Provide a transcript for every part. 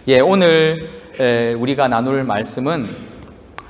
오늘 우리가 나눌 말씀은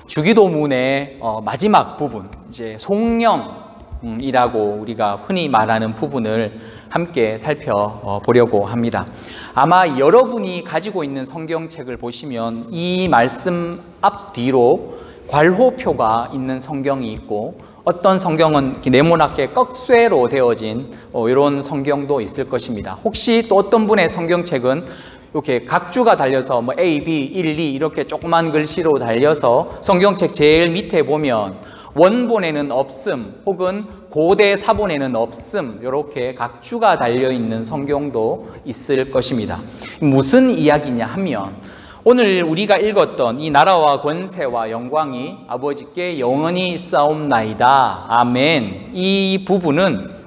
주기도문의 마지막 부분, 이제 송영이라고 우리가 흔히 말하는 부분을 함께 살펴보려고 합니다. 아마 여러분이 가지고 있는 성경책을 보시면 이 말씀 앞뒤로 괄호표가 있는 성경이 있고, 어떤 성경은 네모나게 꺽쇠로 되어진 이런 성경도 있을 것입니다. 혹시 또 어떤 분의 성경책은 이렇게 각주가 달려서 A, B, 1, 2 이렇게 조그만 글씨로 달려서 성경책 제일 밑에 보면 원본에는 없음 혹은 고대 사본에는 없음 이렇게 각주가 달려있는 성경도 있을 것입니다. 무슨 이야기냐 하면 오늘 우리가 읽었던 이 나라와 권세와 영광이 아버지께 영원히 있사옵나이다. 아멘. 이 부분은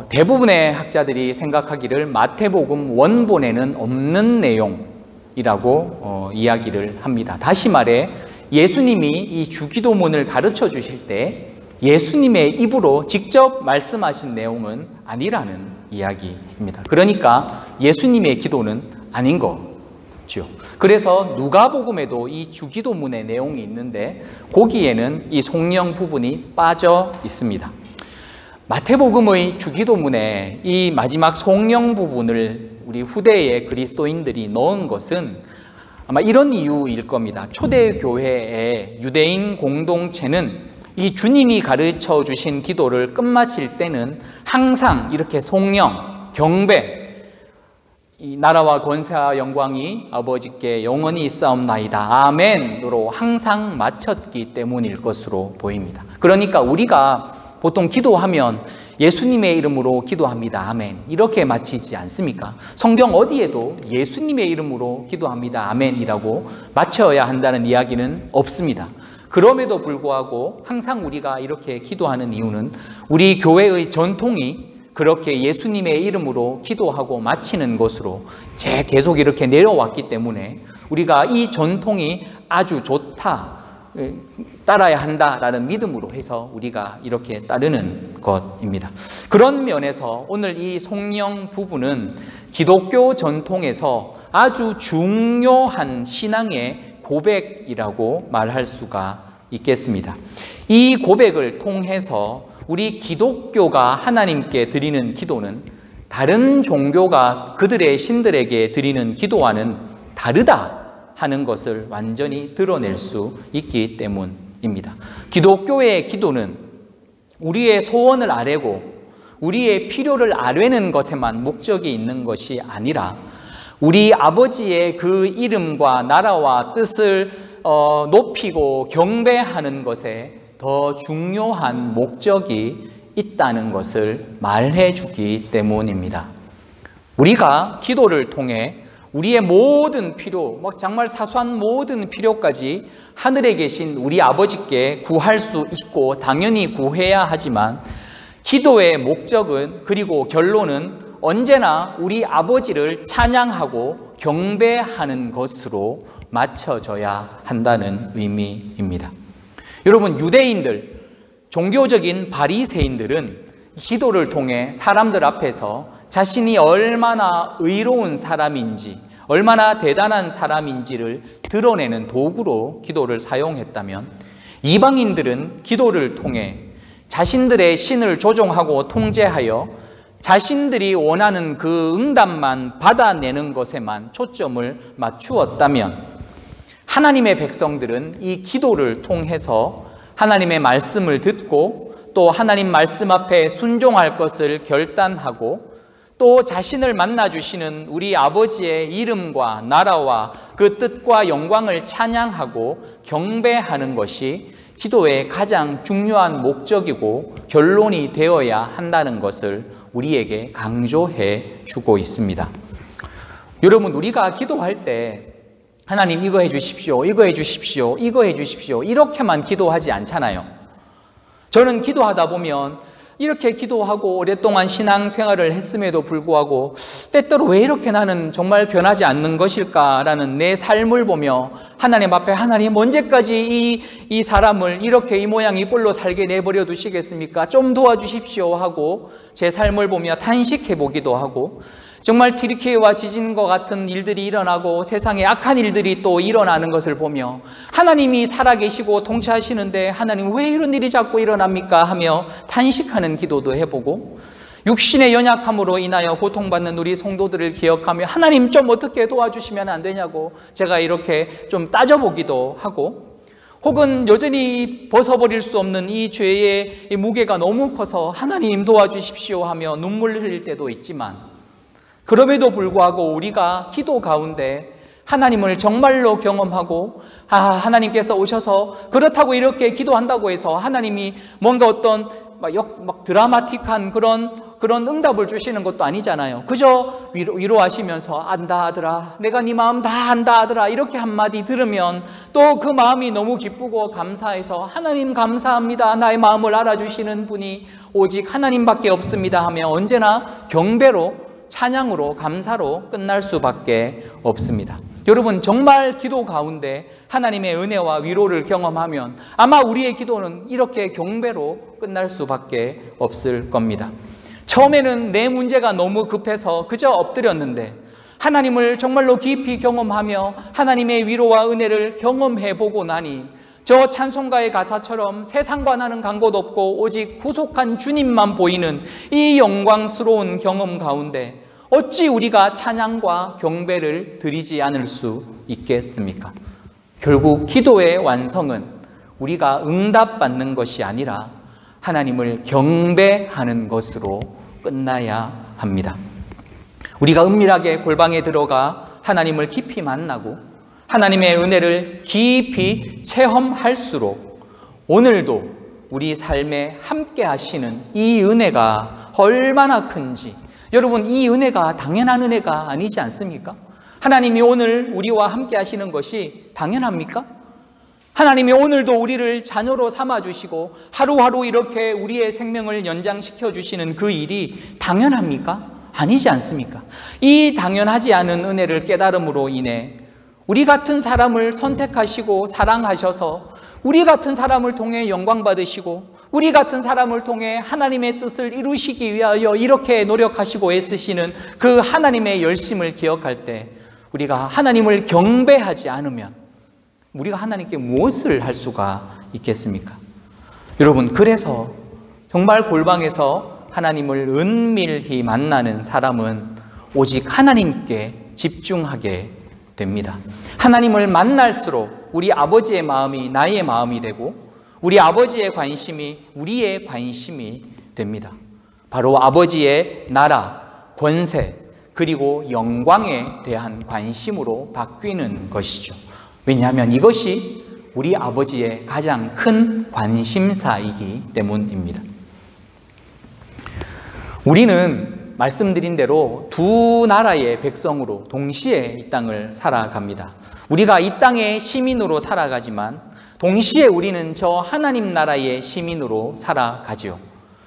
대부분의 학자들이 생각하기를 마태복음 원본에는 없는 내용이라고 이야기를 합니다. 다시 말해 예수님이 이 주기도문을 가르쳐 주실 때 예수님의 입으로 직접 말씀하신 내용은 아니라는 이야기입니다. 그러니까 예수님의 기도는 아닌 거죠. 그래서 누가복음에도 이 주기도문의 내용이 있는데 거기에는 이 송영 부분이 빠져 있습니다. 마태복음의 주기도문에 이 마지막 송영 부분을 우리 후대의 그리스도인들이 넣은 것은 아마 이런 이유일 겁니다. 초대교회의 유대인 공동체는 이 주님이 가르쳐 주신 기도를 끝마칠 때는 항상 이렇게 송영, 경배, 이 나라와 권세와 영광이 아버지께 영원히 있사옵나이다. 아멘으로 항상 마쳤기 때문일 것으로 보입니다. 그러니까 우리가 보통 기도하면 예수님의 이름으로 기도합니다. 아멘. 이렇게 마치지 않습니까? 성경 어디에도 예수님의 이름으로 기도합니다. 아멘이라고 마쳐야 한다는 이야기는 없습니다. 그럼에도 불구하고 항상 우리가 이렇게 기도하는 이유는 우리 교회의 전통이 그렇게 예수님의 이름으로 기도하고 마치는 것으로 계속 이렇게 내려왔기 때문에 우리가 이 전통이 아주 좋다, 따라야 한다라는 믿음으로 해서 우리가 이렇게 따르는 것입니다. 그런 면에서 오늘 이 송영 부분은 기독교 전통에서 아주 중요한 신앙의 고백이라고 말할 수가 있겠습니다. 이 고백을 통해서 우리 기독교가 하나님께 드리는 기도는 다른 종교가 그들의 신들에게 드리는 기도와는 다르다 하는 것을 완전히 드러낼 수 있기 때문입니다. 기독교의 기도는 우리의 소원을 아뢰고 우리의 필요를 아뢰는 것에만 목적이 있는 것이 아니라 우리 아버지의 그 이름과 나라와 뜻을 높이고 경배하는 것에 더 중요한 목적이 있다는 것을 말해 주기 때문입니다. 우리가 기도를 통해 우리의 모든 필요, 정말 사소한 모든 필요까지 하늘에 계신 우리 아버지께 구할 수 있고 당연히 구해야 하지만 기도의 목적은 그리고 결론은 언제나 우리 아버지를 찬양하고 경배하는 것으로 맞춰져야 한다는 의미입니다. 여러분, 유대인들, 종교적인 바리새인들은 기도를 통해 사람들 앞에서 자신이 얼마나 의로운 사람인지, 얼마나 대단한 사람인지를 드러내는 도구로 기도를 사용했다면 이방인들은 기도를 통해 자신들의 신을 조종하고 통제하여 자신들이 원하는 그 응답만 받아내는 것에만 초점을 맞추었다면 하나님의 백성들은 이 기도를 통해서 하나님의 말씀을 듣고 또 하나님 말씀 앞에 순종할 것을 결단하고 또 자신을 만나주시는 우리 아버지의 이름과 나라와 그 뜻과 영광을 찬양하고 경배하는 것이 기도의 가장 중요한 목적이고 결론이 되어야 한다는 것을 우리에게 강조해 주고 있습니다. 여러분, 우리가 기도할 때 하나님 이거 해 주십시오, 이거 해 주십시오, 이거 해 주십시오 이렇게만 기도하지 않잖아요. 저는 기도하다 보면 이렇게 기도하고 오랫동안 신앙생활을 했음에도 불구하고 때때로 왜 이렇게 나는 정말 변하지 않는 것일까라는 내 삶을 보며 하나님 앞에 하나님 언제까지 이 사람을 이렇게 이 모양 이 꼴로 살게 내버려 두시겠습니까? 좀 도와주십시오 하고 제 삶을 보며 탄식해 보기도 하고 정말 튀르키예와 지진과 같은 일들이 일어나고 세상에 악한 일들이 또 일어나는 것을 보며 하나님이 살아계시고 통치하시는데 하나님 왜 이런 일이 자꾸 일어납니까 하며 탄식하는 기도도 해보고, 육신의 연약함으로 인하여 고통받는 우리 성도들을 기억하며 하나님 좀 어떻게 도와주시면 안 되냐고 제가 이렇게 좀 따져보기도 하고, 혹은 여전히 벗어버릴 수 없는 이 죄의 무게가 너무 커서 하나님 도와주십시오 하며 눈물 흘릴 때도 있지만, 그럼에도 불구하고 우리가 기도 가운데 하나님을 정말로 경험하고, 하나님께서 오셔서 그렇다고 이렇게 기도한다고 해서 하나님이 뭔가 어떤 막 드라마틱한 그런 응답을 주시는 것도 아니잖아요. 그저 위로하시면서 안다 아들아, 내가 네 마음 다 안다 아들아, 이렇게 한마디 들으면 또 그 마음이 너무 기쁘고 감사해서 하나님 감사합니다, 나의 마음을 알아주시는 분이 오직 하나님밖에 없습니다 하며 언제나 경배로, 찬양으로, 감사로 끝날 수밖에 없습니다. 여러분, 정말 기도 가운데 하나님의 은혜와 위로를 경험하면 아마 우리의 기도는 이렇게 경배로 끝날 수밖에 없을 겁니다. 처음에는 내 문제가 너무 급해서 그저 엎드렸는데 하나님을 정말로 깊이 경험하며 하나님의 위로와 은혜를 경험해보고 나니 저 찬송가의 가사처럼 세상과 나는 간 곳 없고 오직 구속한 주님만 보이는 이 영광스러운 경험 가운데 어찌 우리가 찬양과 경배를 드리지 않을 수 있겠습니까? 결국 기도의 완성은 우리가 응답받는 것이 아니라 하나님을 경배하는 것으로 끝나야 합니다. 우리가 은밀하게 골방에 들어가 하나님을 깊이 만나고 하나님의 은혜를 깊이 체험할수록 오늘도 우리 삶에 함께 하시는 이 은혜가 얼마나 큰지, 여러분, 이 은혜가 당연한 은혜가 아니지 않습니까? 하나님이 오늘 우리와 함께 하시는 것이 당연합니까? 하나님이 오늘도 우리를 자녀로 삼아주시고 하루하루 이렇게 우리의 생명을 연장시켜 주시는 그 일이 당연합니까? 아니지 않습니까? 이 당연하지 않은 은혜를 깨달음으로 인해 우리 같은 사람을 선택하시고 사랑하셔서 우리 같은 사람을 통해 영광 받으시고 우리 같은 사람을 통해 하나님의 뜻을 이루시기 위하여 이렇게 노력하시고 애쓰시는 그 하나님의 열심을 기억할 때 우리가 하나님을 경배하지 않으면 우리가 하나님께 무엇을 할 수가 있겠습니까? 여러분, 그래서 정말 골방에서 하나님을 은밀히 만나는 사람은 오직 하나님께 집중하게 됩니다. 하나님을 만날수록 우리 아버지의 마음이 나의 마음이 되고 우리 아버지의 관심이 우리의 관심이 됩니다. 바로 아버지의 나라, 권세, 그리고 영광에 대한 관심으로 바뀌는 것이죠. 왜냐하면 이것이 우리 아버지의 가장 큰 관심사이기 때문입니다. 우리는 말씀드린 대로 두 나라의 백성으로 동시에 이 땅을 살아갑니다. 우리가 이 땅의 시민으로 살아가지만 동시에 우리는 저 하나님 나라의 시민으로 살아가지요.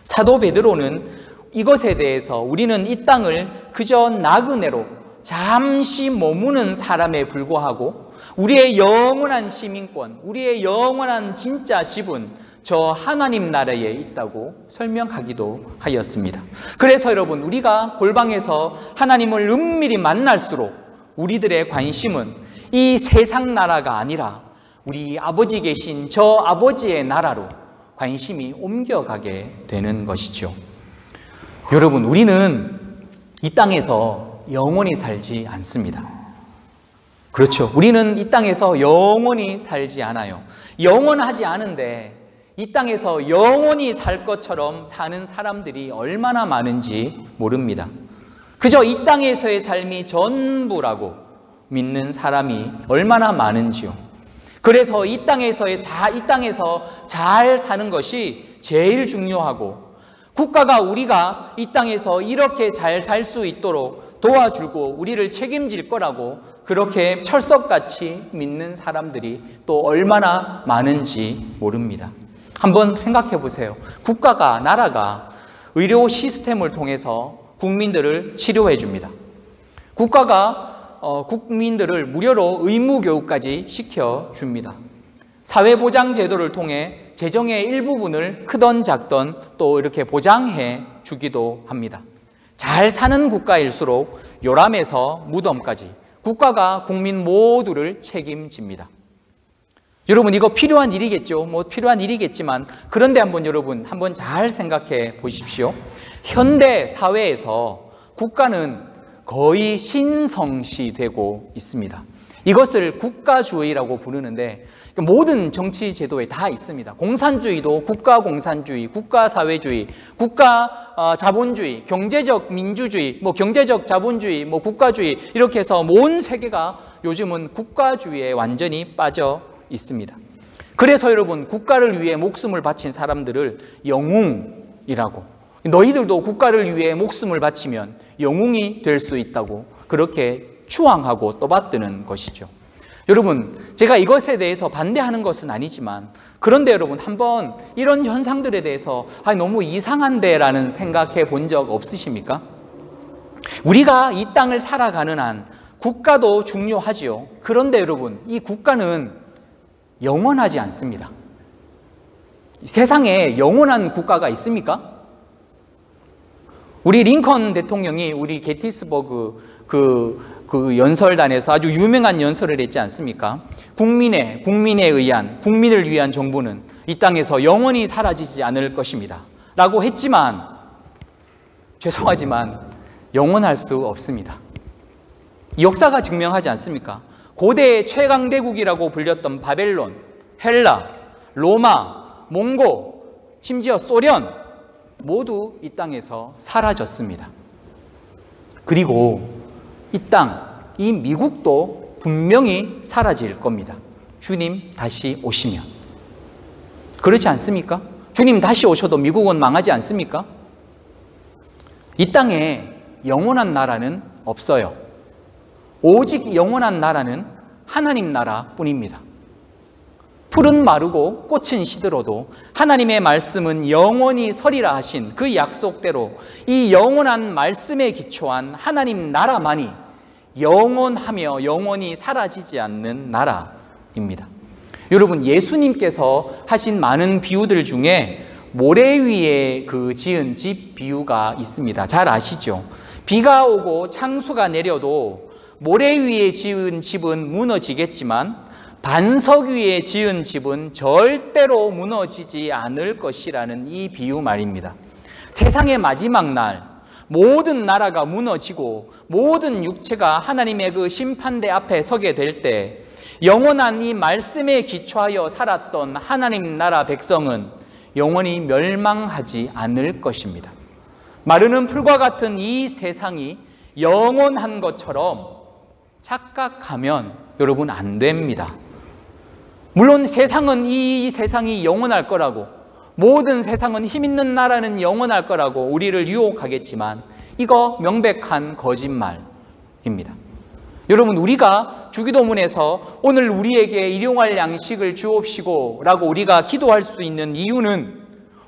사도 베드로는 이것에 대해서 우리는 이 땅을 그저 나그네로 잠시 머무는 사람에 불과하고 우리의 영원한 시민권, 우리의 영원한 진짜 집은 저 하나님 나라에 있다고 설명하기도 하였습니다. 그래서 여러분, 우리가 골방에서 하나님을 은밀히 만날수록 우리들의 관심은 이 세상 나라가 아니라 우리 아버지 계신 저 아버지의 나라로 관심이 옮겨가게 되는 것이죠. 여러분, 우리는 이 땅에서 영원히 살지 않습니다. 그렇죠. 우리는 이 땅에서 영원히 살지 않아요. 영원하지 않은데 이 땅에서 영원히 살 것처럼 사는 사람들이 얼마나 많은지 모릅니다. 그저 이 땅에서의 삶이 전부라고 믿는 사람이 얼마나 많은지요. 그래서 이 땅에서 잘 사는 것이 제일 중요하고 국가가 우리가 이 땅에서 이렇게 잘 살 수 있도록 도와주고 우리를 책임질 거라고 그렇게 철석같이 믿는 사람들이 또 얼마나 많은지 모릅니다. 한번 생각해 보세요. 국가가, 나라가 의료 시스템을 통해서 국민들을 치료해 줍니다. 국가가 국민들을 무료로 의무교육까지 시켜줍니다. 사회보장제도를 통해 재정의 일부분을 크던 작던 또 이렇게 보장해 주기도 합니다. 잘 사는 국가일수록 요람에서 무덤까지 국가가 국민 모두를 책임집니다. 여러분, 이거 필요한 일이겠죠. 필요한 일이겠지만, 그런데 여러분 한번 잘 생각해 보십시오. 현대 사회에서 국가는 거의 신성시되고 있습니다. 이것을 국가주의라고 부르는데 모든 정치 제도에 다 있습니다. 공산주의도 국가공산주의, 국가사회주의, 국가자본주의, 경제적 민주주의, 경제적 자본주의, 국가주의, 이렇게 해서 온 세계가 요즘은 국가주의에 완전히 빠져 있습니다. 그래서 여러분, 국가를 위해 목숨을 바친 사람들을 영웅이라고, 너희들도 국가를 위해 목숨을 바치면 영웅이 될 수 있다고 그렇게 추앙하고 떠받드는 것이죠. 여러분, 제가 이것에 대해서 반대하는 것은 아니지만, 그런데 여러분, 한번 이런 현상들에 대해서 너무 이상한데 라는 생각해 본 적 없으십니까? 우리가 이 땅을 살아가는 한 국가도 중요하지요. 그런데 여러분, 이 국가는 영원하지 않습니다. 세상에 영원한 국가가 있습니까? 우리 링컨 대통령이 우리 게티스버그 그 연설단에서 아주 유명한 연설을 했지 않습니까? 국민에 의한, 국민을 위한 정부는 이 땅에서 영원히 사라지지 않을 것입니다 라고 했지만, 죄송하지만 영원할 수 없습니다. 역사가 증명하지 않습니까? 고대의 최강대국이라고 불렸던 바벨론, 헬라, 로마, 몽고, 심지어 소련 모두 이 땅에서 사라졌습니다. 그리고 이 땅, 이 미국도 분명히 사라질 겁니다. 주님 다시 오시면. 그렇지 않습니까? 주님 다시 오셔도 미국은 망하지 않습니까? 이 땅에 영원한 나라는 없어요. 오직 영원한 나라는 하나님 나라뿐입니다. 풀은 마르고 꽃은 시들어도 하나님의 말씀은 영원히 서리라 하신 그 약속대로 이 영원한 말씀에 기초한 하나님 나라만이 영원하며 영원히 사라지지 않는 나라입니다. 여러분, 예수님께서 하신 많은 비유들 중에 모래 위에 지은 집 비유가 있습니다. 잘 아시죠? 비가 오고 창수가 내려도 모래 위에 지은 집은 무너지겠지만 반석 위에 지은 집은 절대로 무너지지 않을 것이라는 이 비유 말입니다. 세상의 마지막 날 모든 나라가 무너지고 모든 육체가 하나님의 그 심판대 앞에 서게 될 때 영원한 이 말씀에 기초하여 살았던 하나님 나라 백성은 영원히 멸망하지 않을 것입니다. 마르는 풀과 같은 이 세상이 영원한 것처럼 착각하면 여러분 안 됩니다. 물론 세상은 이 세상이 영원할 거라고, 모든 세상은 힘 있는 나라는 영원할 거라고 우리를 유혹하겠지만 이거 명백한 거짓말입니다. 여러분, 우리가 주기도문에서 오늘 우리에게 일용할 양식을 주옵시고 라고 우리가 기도할 수 있는 이유는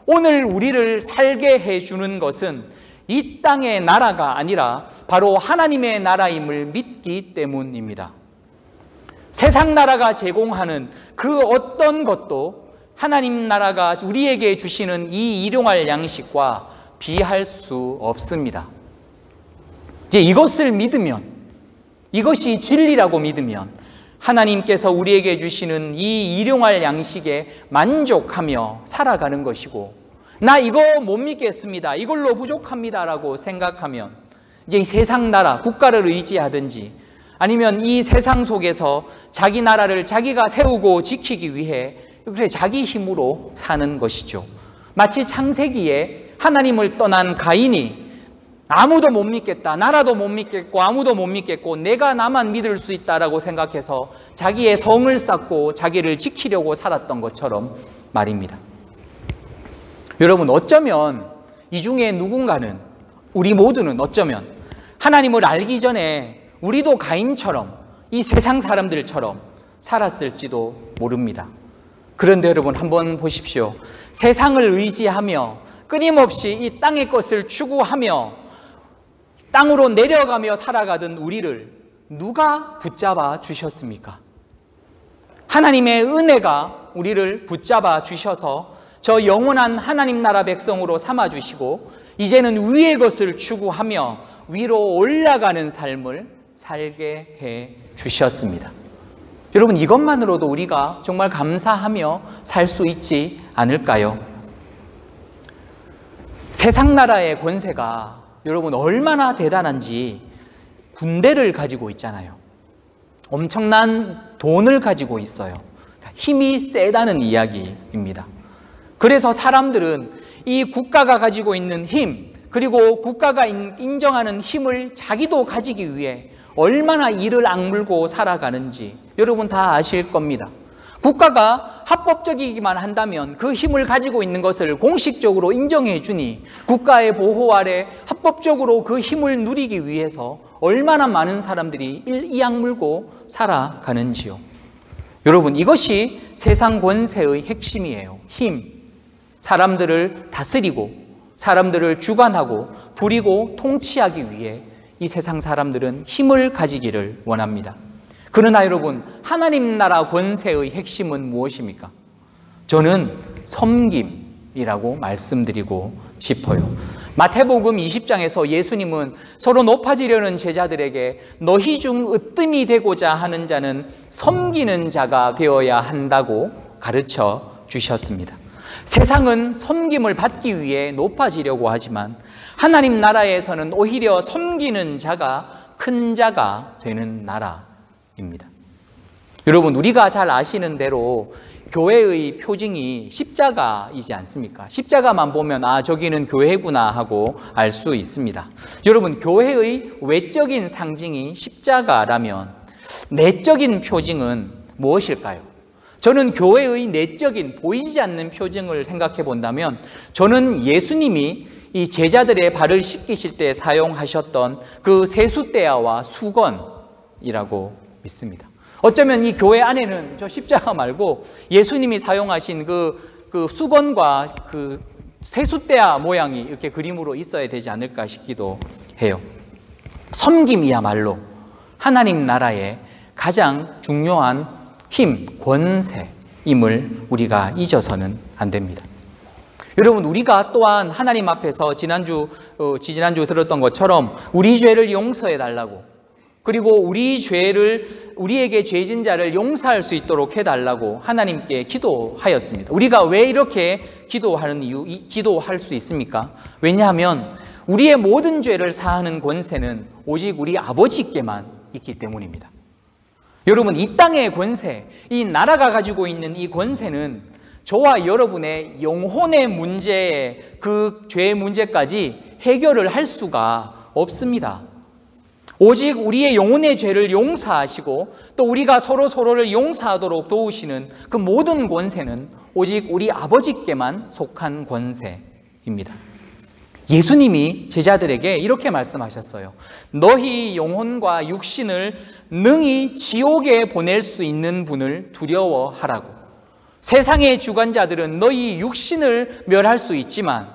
오늘 우리를 살게 해주는 것은 이 땅의 나라가 아니라 바로 하나님의 나라임을 믿기 때문입니다. 세상 나라가 제공하는 그 어떤 것도 하나님 나라가 우리에게 주시는 이 일용할 양식과 비할 수 없습니다. 이제 이것을 믿으면, 이것이 진리라고 믿으면 하나님께서 우리에게 주시는 이 일용할 양식에 만족하며 살아가는 것이고, 나 이거 못 믿겠습니다, 이걸로 부족합니다 라고 생각하면 이제 이 세상 나라, 국가를 의지하든지 아니면 이 세상 속에서 자기 나라를 자기가 세우고 지키기 위해 그래 자기 힘으로 사는 것이죠. 마치 창세기에 하나님을 떠난 가인이 아무도 못 믿겠다, 나라도 못 믿겠고 아무도 못 믿겠고 내가 나만 믿을 수 있다라고 생각해서 자기의 성을 쌓고 자기를 지키려고 살았던 것처럼 말입니다. 여러분, 어쩌면 이 중에 누군가는, 우리 모두는 어쩌면 하나님을 알기 전에 우리도 가인처럼 이 세상 사람들처럼 살았을지도 모릅니다. 그런데 여러분, 한번 보십시오. 세상을 의지하며 끊임없이 이 땅의 것을 추구하며 땅으로 내려가며 살아가던 우리를 누가 붙잡아 주셨습니까? 하나님의 은혜가 우리를 붙잡아 주셔서 저 영원한 하나님 나라 백성으로 삼아 주시고 이제는 위의 것을 추구하며 위로 올라가는 삶을 살게 해 주셨습니다. 여러분, 이것만으로도 우리가 정말 감사하며 살 수 있지 않을까요? 세상 나라의 권세가 여러분 얼마나 대단한지 군대를 가지고 있잖아요. 엄청난 돈을 가지고 있어요. 힘이 세다는 이야기입니다. 그래서 사람들은 이 국가가 가지고 있는 힘, 그리고 국가가 인정하는 힘을 자기도 가지기 위해 얼마나 이를 악물고 살아가는지 여러분 다 아실 겁니다. 국가가 합법적이기만 한다면 그 힘을 가지고 있는 것을 공식적으로 인정해 주니 국가의 보호 아래 합법적으로 그 힘을 누리기 위해서 얼마나 많은 사람들이 이 악물고 살아가는지요. 여러분, 이것이 세상 권세의 핵심이에요. 힘. 사람들을 다스리고 사람들을 주관하고 부리고 통치하기 위해 이 세상 사람들은 힘을 가지기를 원합니다. 그러나 여러분, 하나님 나라 권세의 핵심은 무엇입니까? 저는 섬김이라고 말씀드리고 싶어요. 마태복음 20장에서 예수님은 서로 높아지려는 제자들에게 너희 중 으뜸이 되고자 하는 자는 섬기는 자가 되어야 한다고 가르쳐 주셨습니다. 세상은 섬김을 받기 위해 높아지려고 하지만 하나님 나라에서는 오히려 섬기는 자가 큰 자가 되는 나라입니다. 여러분, 우리가 잘 아시는 대로 교회의 표징이 십자가이지 않습니까? 십자가만 보면 아, 저기는 교회구나 하고 알 수 있습니다. 여러분, 교회의 외적인 상징이 십자가라면 내적인 표징은 무엇일까요? 저는 교회의 내적인 보이지 않는 표징을 생각해 본다면 저는 예수님이 이 제자들의 발을 씻기실 때 사용하셨던 그 세숫대야와 수건이라고 믿습니다. 어쩌면 이 교회 안에는 저 십자가 말고 예수님이 사용하신 그 수건과 그 세숫대야 모양이 이렇게 그림으로 있어야 되지 않을까 싶기도 해요. 섬김이야말로 하나님 나라의 가장 중요한 힘, 권세임을 우리가 잊어서는 안 됩니다. 여러분, 우리가 또한 하나님 앞에서 지난주 들었던 것처럼 우리 죄를 용서해 달라고, 그리고 우리에게 죄진 자를 용서할 수 있도록 해달라고 하나님께 기도하였습니다. 우리가 왜 이렇게 기도할 수 있습니까? 왜냐하면 우리의 모든 죄를 사하는 권세는 오직 우리 아버지께만 있기 때문입니다. 여러분, 이 땅의 권세, 이 나라가 가지고 있는 이 권세는 저와 여러분의 영혼의 문제에 그 죄의 문제까지 해결을 할 수가 없습니다. 오직 우리의 영혼의 죄를 용서하시고 또 우리가 서로를 용서하도록 도우시는 그 모든 권세는 오직 우리 아버지께만 속한 권세입니다. 예수님이 제자들에게 이렇게 말씀하셨어요. 너희 영혼과 육신을 능히 지옥에 보낼 수 있는 분을 두려워하라고. 세상의 주관자들은 너희 육신을 멸할 수 있지만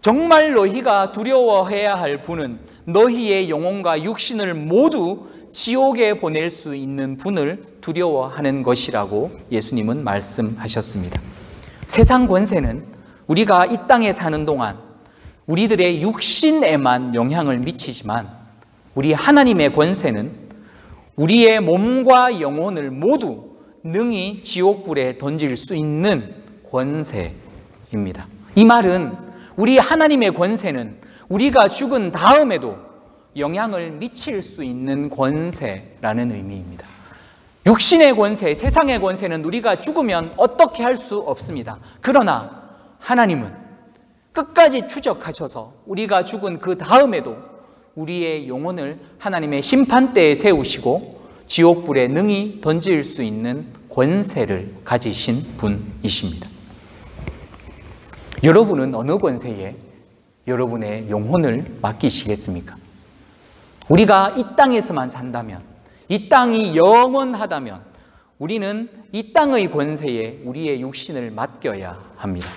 정말 너희가 두려워해야 할 분은 너희의 영혼과 육신을 모두 지옥에 보낼 수 있는 분을 두려워하는 것이라고 예수님은 말씀하셨습니다. 세상 권세는 우리가 이 땅에 사는 동안 우리들의 육신에만 영향을 미치지만 우리 하나님의 권세는 우리의 몸과 영혼을 모두 능히 지옥불에 던질 수 있는 권세입니다. 이 말은 우리 하나님의 권세는 우리가 죽은 다음에도 영향을 미칠 수 있는 권세라는 의미입니다. 육신의 권세, 세상의 권세는 우리가 죽으면 어떻게 할 수 없습니다. 그러나 하나님은 끝까지 추적하셔서 우리가 죽은 그 다음에도 우리의 영혼을 하나님의 심판대에 세우시고 지옥불에 능히 던질 수 있는 권세를 가지신 분이십니다. 여러분은 어느 권세에 여러분의 영혼을 맡기시겠습니까? 우리가 이 땅에서만 산다면, 이 땅이 영원하다면 우리는 이 땅의 권세에 우리의 육신을 맡겨야 합니다.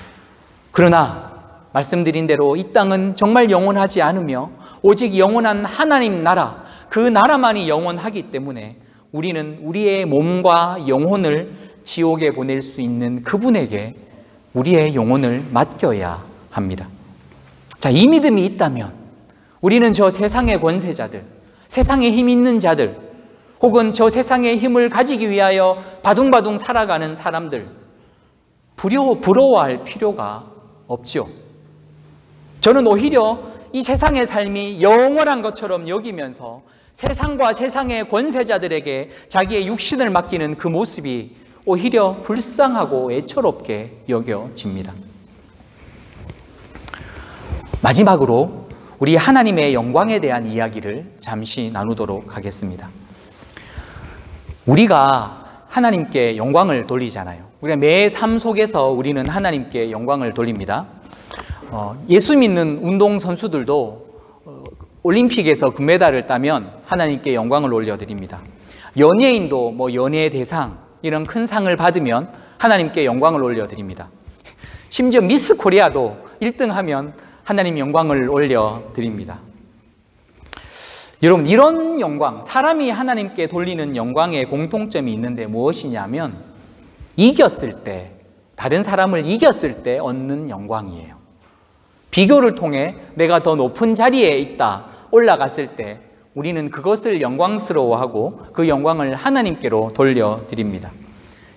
그러나 말씀드린 대로 이 땅은 정말 영원하지 않으며 오직 영원한 하나님 나라, 그 나라만이 영원하기 때문에 우리는 우리의 몸과 영혼을 지옥에 보낼 수 있는 그분에게 우리의 영혼을 맡겨야 합니다. 자, 이 믿음이 있다면 우리는 저 세상의 권세자들, 세상에 힘 있는 자들, 혹은 저 세상의 힘을 가지기 위하여 바둥바둥 살아가는 사람들, 부러워할 필요가 없지요. 저는 오히려 이 세상의 삶이 영원한 것처럼 여기면서 세상과 세상의 권세자들에게 자기의 육신을 맡기는 그 모습이 오히려 불쌍하고 애처롭게 여겨집니다. 마지막으로 우리 하나님의 영광에 대한 이야기를 잠시 나누도록 하겠습니다. 우리가 하나님께 영광을 돌리잖아요. 우리가 매 삶 속에서 우리는 하나님께 영광을 돌립니다. 예수 믿는 운동선수들도 올림픽에서 금메달을 따면 하나님께 영광을 올려드립니다. 연예인도 연예 대상 이런 큰 상을 받으면 하나님께 영광을 올려드립니다. 심지어 미스 코리아도 1등하면 하나님 영광을 올려드립니다. 여러분, 이런 영광, 사람이 하나님께 돌리는 영광의 공통점이 있는데 무엇이냐면 이겼을 때, 다른 사람을 이겼을 때 얻는 영광이에요. 비교를 통해 내가 더 높은 자리에 있다, 올라갔을 때 우리는 그것을 영광스러워하고 그 영광을 하나님께로 돌려드립니다.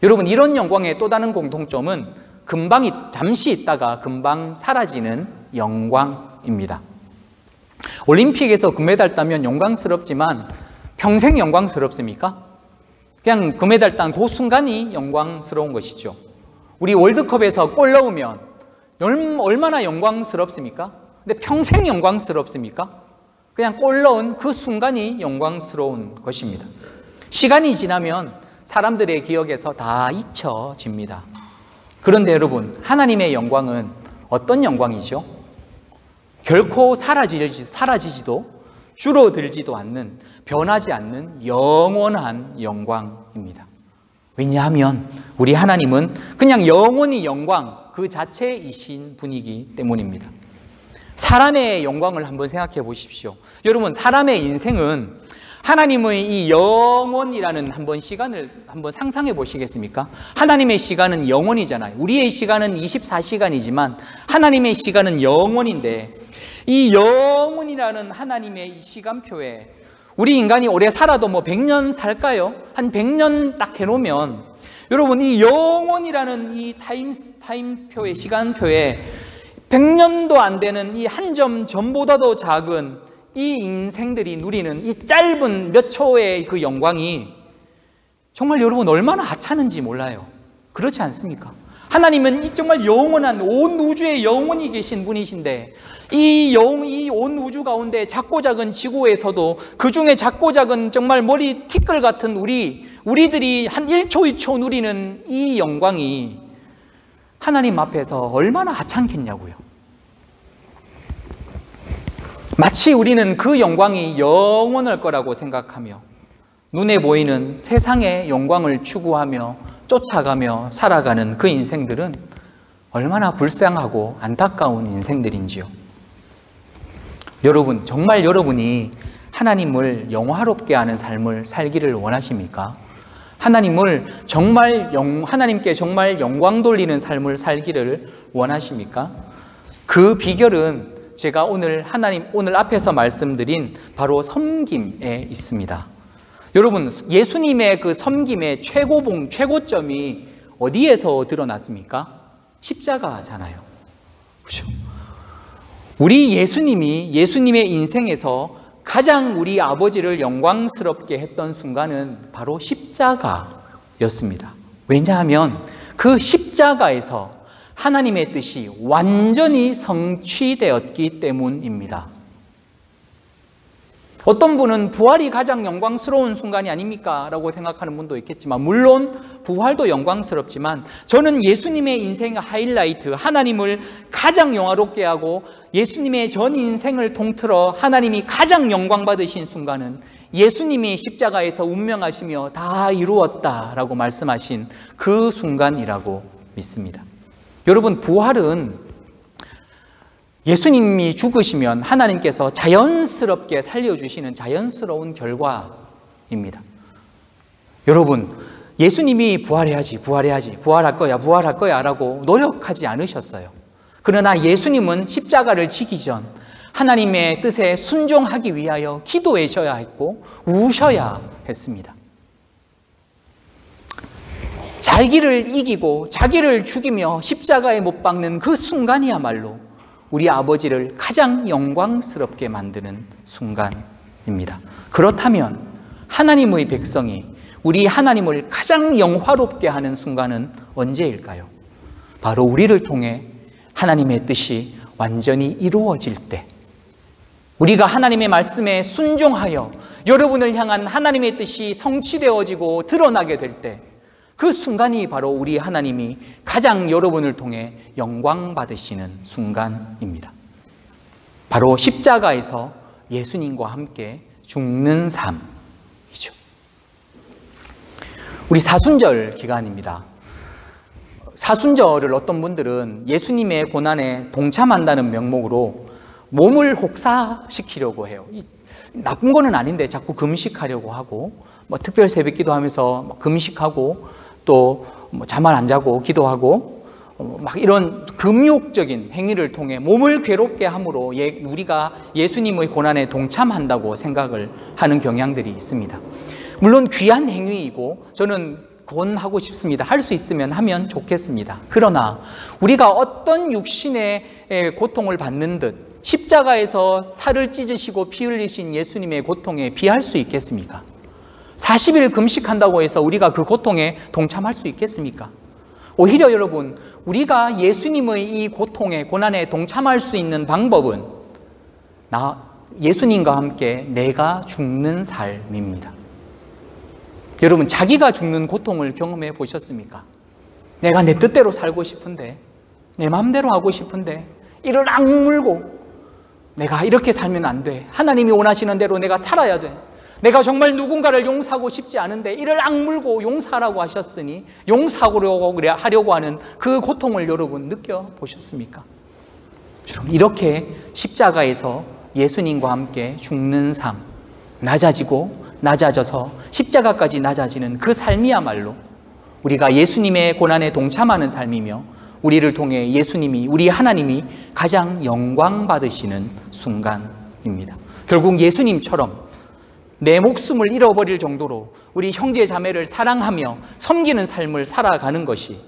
여러분, 이런 영광의 또 다른 공통점은 잠시 있다가 금방 사라지는 영광입니다. 올림픽에서 금메달 따면 영광스럽지만 평생 영광스럽습니까? 그냥 금메달 딴 그 순간이 영광스러운 것이죠. 우리 월드컵에서 골 넣으면 얼마나 영광스럽습니까? 근데 평생 영광스럽습니까? 그냥 골 넣은 그 순간이 영광스러운 것입니다. 시간이 지나면 사람들의 기억에서 다 잊혀집니다. 그런데 여러분, 하나님의 영광은 어떤 영광이죠? 결코 사라지지도 줄어들지도 않는, 변하지 않는 영원한 영광입니다. 왜냐하면 우리 하나님은 그냥 영원히 영광 그 자체이신 분이기 때문입니다. 사람의 영광을 한번 생각해 보십시오. 여러분, 사람의 인생은 하나님의 이 영원이라는 시간을 한번 상상해 보시겠습니까? 하나님의 시간은 영원이잖아요. 우리의 시간은 24시간이지만 하나님의 시간은 영원인데, 이 영원이라는 하나님의 이 시간표에 우리 인간이 오래 살아도 100년 살까요? 한 100년 딱 해놓으면 여러분, 이 영원이라는 이 타임표의 시간표에 100년도 안 되는 이 한 점 전보다도 작은 이 인생들이 누리는 이 짧은 몇 초의 그 영광이 정말 여러분 얼마나 하찮은지 몰라요. 그렇지 않습니까? 하나님은 정말 영원한 온 우주에 영원히 계신 분이신데 이 온 우주 가운데 작고 작은 지구에서도 그 중에 작고 작은 정말 머리 티끌 같은 우리들이 한 1초 2초 누리는 이 영광이 하나님 앞에서 얼마나 하찮겠냐고요. 마치 우리는 그 영광이 영원할 거라고 생각하며 눈에 보이는 세상의 영광을 추구하며 쫓아가며 살아가는 그 인생들은 얼마나 불쌍하고 안타까운 인생들인지요. 여러분, 정말 여러분이 하나님을 영화롭게 하는 삶을 살기를 원하십니까? 하나님께 정말 영광 돌리는 삶을 살기를 원하십니까? 그 비결은 제가 오늘 앞에서 말씀드린 바로 섬김에 있습니다. 여러분, 예수님의 그 섬김의 최고점이 어디에서 드러났습니까? 십자가잖아요. 그렇죠? 우리 예수님의 인생에서 가장 우리 아버지를 영광스럽게 했던 순간은 바로 십자가였습니다. 왜냐하면 그 십자가에서 하나님의 뜻이 완전히 성취되었기 때문입니다. 어떤 분은 부활이 가장 영광스러운 순간이 아닙니까? 라고 생각하는 분도 있겠지만, 물론 부활도 영광스럽지만 저는 예수님의 인생의 하이라이트, 하나님을 가장 영화롭게 하고 예수님의 전 인생을 통틀어 하나님이 가장 영광 받으신 순간은 예수님이 십자가에서 운명하시며 다 이루었다라고 말씀하신 그 순간이라고 믿습니다. 여러분, 부활은 예수님이 죽으시면 하나님께서 자연스럽게 살려주시는 자연스러운 결과입니다. 여러분, 예수님이 부활할 거야 라고 노력하지 않으셨어요. 그러나 예수님은 십자가를 지기 전 하나님의 뜻에 순종하기 위하여 기도하셔야 했고 우셔야 했습니다. 자기를 이기고 자기를 죽이며 십자가에 못 박는 그 순간이야말로 우리 아버지를 가장 영광스럽게 만드는 순간입니다. 그렇다면 하나님의 백성이 우리 하나님을 가장 영화롭게 하는 순간은 언제일까요? 바로 우리를 통해 하나님의 뜻이 완전히 이루어질 때, 우리가 하나님의 말씀에 순종하여 여러분을 향한 하나님의 뜻이 성취되어지고 드러나게 될 때, 그 순간이 바로 우리 하나님이 가장 여러분을 통해 영광 받으시는 순간입니다. 바로 십자가에서 예수님과 함께 죽는 삶이죠. 우리 사순절 기간입니다. 사순절을 어떤 분들은 예수님의 고난에 동참한다는 명목으로 몸을 혹사시키려고 해요. 나쁜 거는 아닌데 자꾸 금식하려고 하고, 특별 새벽기도 하면서 금식하고 또 잠 안 자고 기도하고 이런 금욕적인 행위를 통해 몸을 괴롭게 함으로 우리가 예수님의 고난에 동참한다고 생각을 하는 경향들이 있습니다. 물론 귀한 행위이고 저는 권하고 싶습니다. 할 수 있으면 하면 좋겠습니다. 그러나 우리가 어떤 육신의 고통을 받는 듯 십자가에서 살을 찢으시고 피 흘리신 예수님의 고통에 비할 수 있겠습니까? 40일 금식한다고 해서 우리가 그 고통에 동참할 수 있겠습니까? 오히려 여러분, 우리가 예수님의 이 고통에, 고난에 동참할 수 있는 방법은 예수님과 함께 내가 죽는 삶입니다. 여러분, 자기가 죽는 고통을 경험해 보셨습니까? 내가 내 뜻대로 살고 싶은데, 내 마음대로 하고 싶은데 이를 악물고 내가 이렇게 살면 안 돼. 하나님이 원하시는 대로 내가 살아야 돼. 내가 정말 누군가를 용서하고 싶지 않은데 이를 악물고 용서하라고 하셨으니 용서하려고 하는 그 고통을 여러분 느껴보셨습니까? 이렇게 십자가에서 예수님과 함께 죽는 삶, 낮아지고 낮아져서 십자가까지 낮아지는 그 삶이야말로 우리가 예수님의 고난에 동참하는 삶이며 우리를 통해 예수님이, 우리 하나님이 가장 영광 받으시는 순간입니다. 결국 예수님처럼 내 목숨을 잃어버릴 정도로 우리 형제 자매를 사랑하며 섬기는 삶을 살아가는 것이,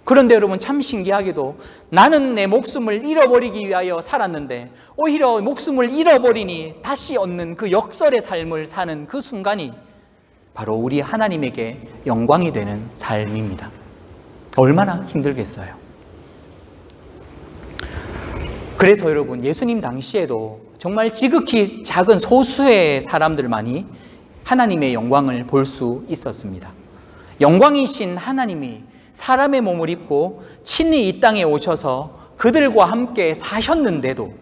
그런데 여러분 참 신기하게도 나는 내 목숨을 잃어버리기 위하여 살았는데 오히려 목숨을 잃어버리니 다시 얻는 그 역설의 삶을 사는 그 순간이 바로 우리 하나님에게 영광이 되는 삶입니다. 얼마나 힘들겠어요. 그래서 여러분, 예수님 당시에도 정말 지극히 작은 소수의 사람들만이 하나님의 영광을 볼 수 있었습니다. 영광이신 하나님이 사람의 몸을 입고 친히 이 땅에 오셔서 그들과 함께 사셨는데도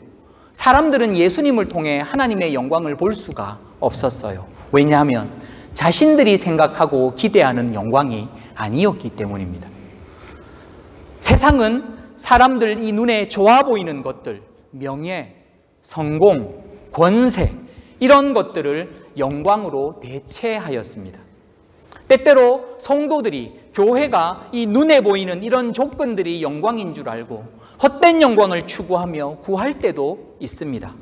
사람들은 예수님을 통해 하나님의 영광을 볼 수가 없었어요. 왜냐하면 자신들이 생각하고 기대하는 영광이 아니었기 때문입니다. 세상은 사람들 이 눈에 좋아 보이는 것들, 명예, 성공, 권세, 이런 것들을 영광으로 대체하였습니다. 때때로 성도들이, 교회가 이 눈에 보이는 이런 조건들이 영광인 줄 알고 헛된 영광을 추구하며 구할 때도 있습니다.